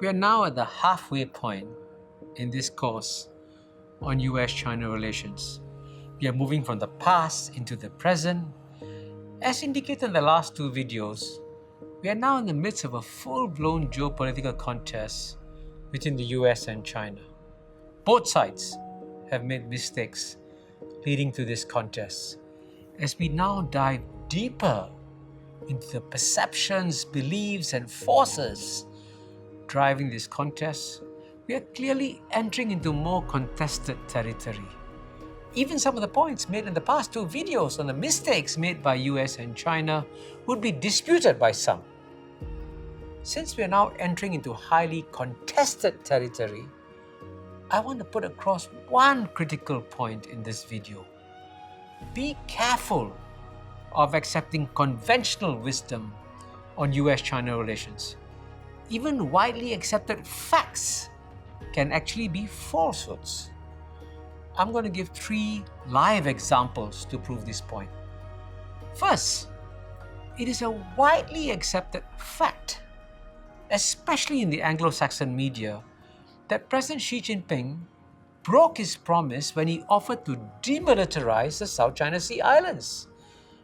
We are now at the halfway point in this course on US-China relations. We are moving from the past into the present. As indicated in the last two videos, we are now in the midst of a full-blown geopolitical contest between the US and China. Both sides have made mistakes leading to this contest. As we now dive deeper into the perceptions, beliefs, and forces driving this contest, we are clearly entering into more contested territory. Even some of the points made in the past two videos on the mistakes made by US and China would be disputed by some. Since we are now entering into highly contested territory, I want to put across one critical point in this video. Be careful of accepting conventional wisdom on US-China relations. Even widely accepted facts can actually be falsehoods. I'm going to give 3 live examples to prove this point. First, it is a widely accepted fact, especially in the Anglo-Saxon media, that President Xi Jinping broke his promise when he offered to demilitarize the South China Sea Islands.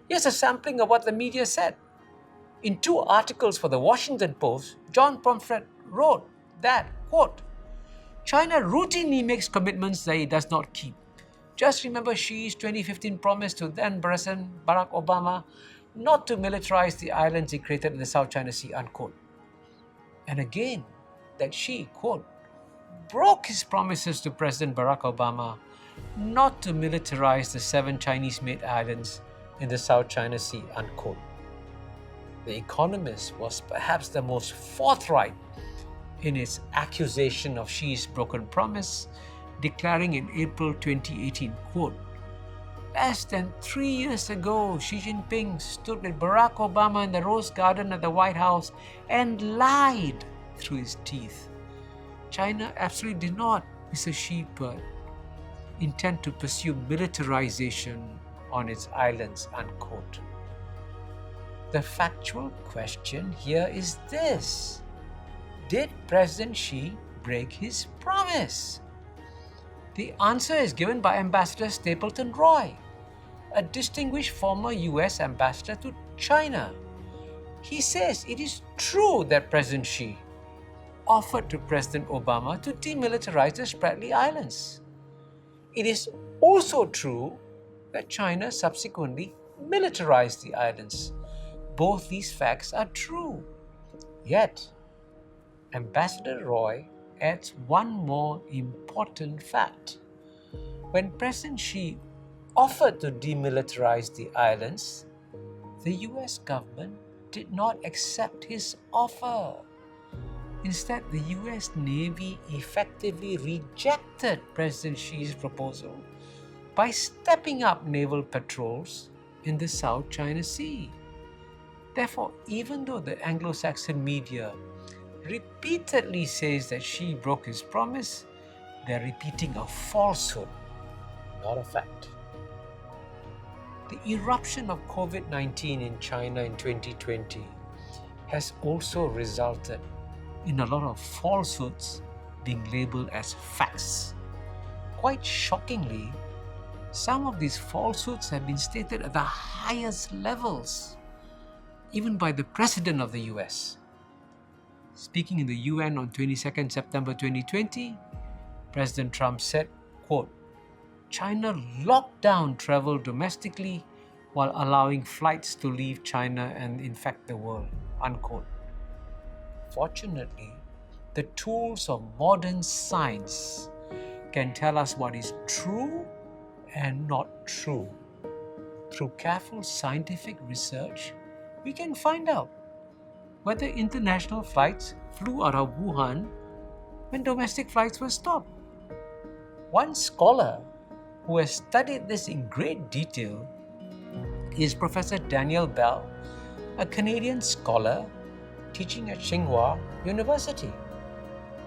Here's a sampling of what the media said. In 2 articles for the Washington Post, John Pomfret wrote that, quote, China routinely makes commitments that it does not keep. Just remember Xi's 2015 promise to then President Barack Obama not to militarize the islands he created in the South China Sea, unquote. And again, that Xi, quote, broke his promises to President Barack Obama not to militarize the 7 Chinese-made islands in the South China Sea, unquote. The Economist was perhaps the most forthright in its accusation of Xi's broken promise, declaring in April 2018, quote, less than 3 years ago, Xi Jinping stood with Barack Obama in the Rose Garden at the White House and lied through his teeth. China absolutely did not, Mr. Xi put, intend to pursue militarization on its islands, unquote. The factual question here is this. Did President Xi break his promise? The answer is given by Ambassador Stapleton Roy, a distinguished former US ambassador to China. He says it is true that President Xi offered to President Obama to demilitarize the Spratly Islands. It is also true that China subsequently militarized the islands. Both these facts are true. Yet, Ambassador Roy adds one more important fact. When President Xi offered to demilitarize the islands, the US government did not accept his offer. Instead, the US Navy effectively rejected President Xi's proposal by stepping up naval patrols in the South China Sea. Therefore, even though the Anglo-Saxon media repeatedly says that Xi broke his promise, they're repeating a falsehood, not a fact. The eruption of COVID-19 in China in 2020 has also resulted in a lot of falsehoods being labeled as facts. Quite shockingly, some of these falsehoods have been stated at the highest levels, even by the President of the US. Speaking in the UN on 22nd September 2020, President Trump said, quote, China locked down travel domestically while allowing flights to leave China and infect the world, unquote. Fortunately, the tools of modern science can tell us what is true and not true. Through careful scientific research, we can find out whether international flights flew out of Wuhan when domestic flights were stopped. One scholar who has studied this in great detail is Professor Daniel Bell, a Canadian scholar teaching at Tsinghua University.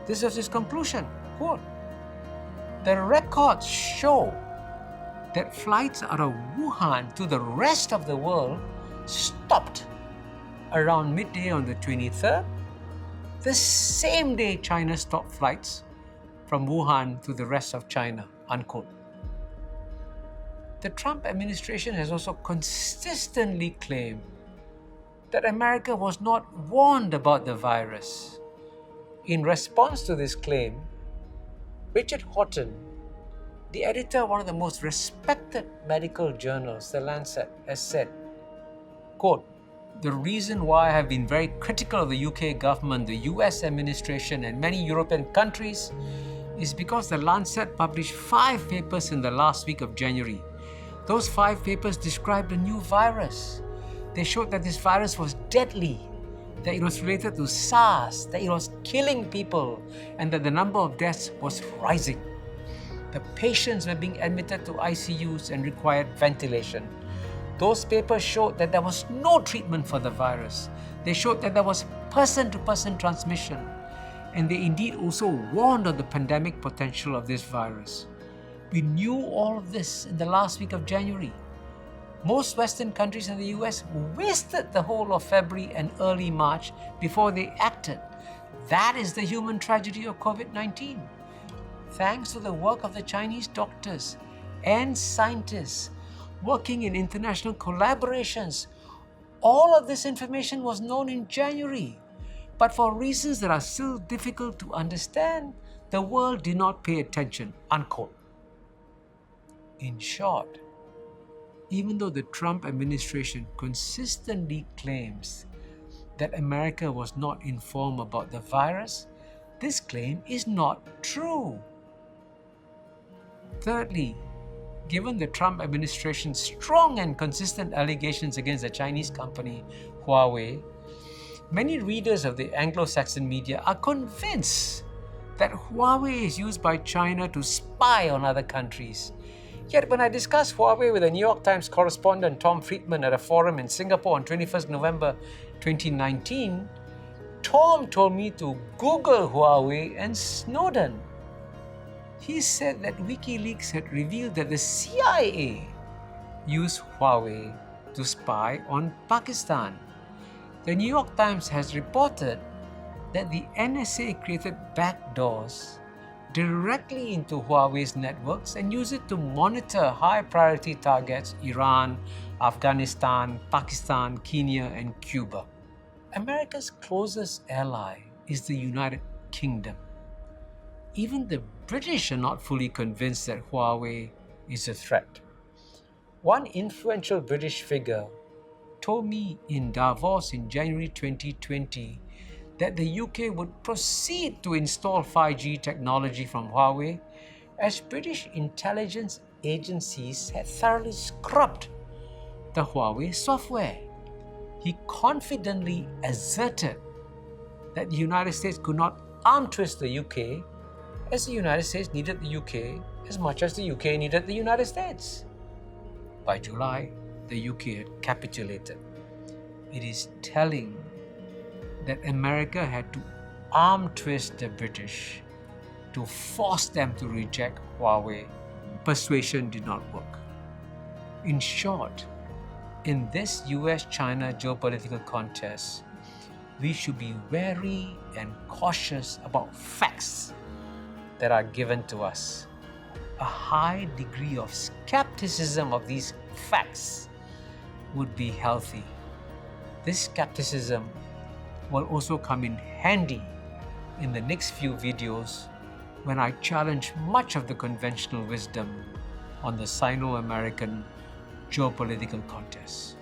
This was his conclusion, quote, the records show that flights out of Wuhan to the rest of the world stopped around midday on the 23rd the same day China stopped flights from Wuhan to the rest of China, unquote. The Trump administration has also consistently claimed that America was not warned about the virus. In response to this claim, Richard Horton, the editor of one of the most respected medical journals, The Lancet, has said, quote, "The reason why I have been very critical of the UK government, the US administration, and many European countries is because The Lancet published 5 papers in the last week of January. Those 5 papers described a new virus. They showed that this virus was deadly, that it was related to SARS, that it was killing people, and that the number of deaths was rising. The patients were being admitted to ICUs and required ventilation. Those papers showed that there was no treatment for the virus. They showed that there was person-to-person transmission, and they indeed also warned of the pandemic potential of this virus. We knew all of this in the last week of January. Most Western countries in the US wasted the whole of February and early March before they acted. That is the human tragedy of COVID-19. Thanks to the work of the Chinese doctors and scientists working in international collaborations, all of this information was known in January. But for reasons that are still difficult to understand, the world did not pay attention, unquote. In short, even though the Trump administration consistently claims that America was not informed about the virus, this claim is not true. Thirdly, given the Trump administration's strong and consistent allegations against the Chinese company Huawei, many readers of the Anglo-Saxon media are convinced that Huawei is used by China to spy on other countries. Yet when I discussed Huawei with the New York Times correspondent Tom Friedman at a forum in Singapore on 21st November 2019, Tom told me to Google Huawei and Snowden. He said that WikiLeaks had revealed that the CIA used Huawei to spy on Pakistan. The New York Times has reported that the NSA created backdoors directly into Huawei's networks and used it to monitor high-priority targets: Iran, Afghanistan, Pakistan, Kenya, and Cuba. America's closest ally is the United Kingdom. Even the British are not fully convinced that Huawei is a threat. One influential British figure told me in Davos in January 2020 that the UK would proceed to install 5G technology from Huawei as British intelligence agencies had thoroughly scrubbed the Huawei software. He confidently asserted that the United States could not arm twist the UK, as the United States needed the UK as much as the UK needed the United States. By July, the UK had capitulated. It is telling that America had to arm twist the British to force them to reject Huawei. Persuasion did not work. In short, in this US-China geopolitical contest, we should be wary and cautious about facts that are given to us. A high degree of skepticism of these facts would be healthy. This skepticism will also come in handy in the next few videos when I challenge much of the conventional wisdom on the Sino-American geopolitical contest.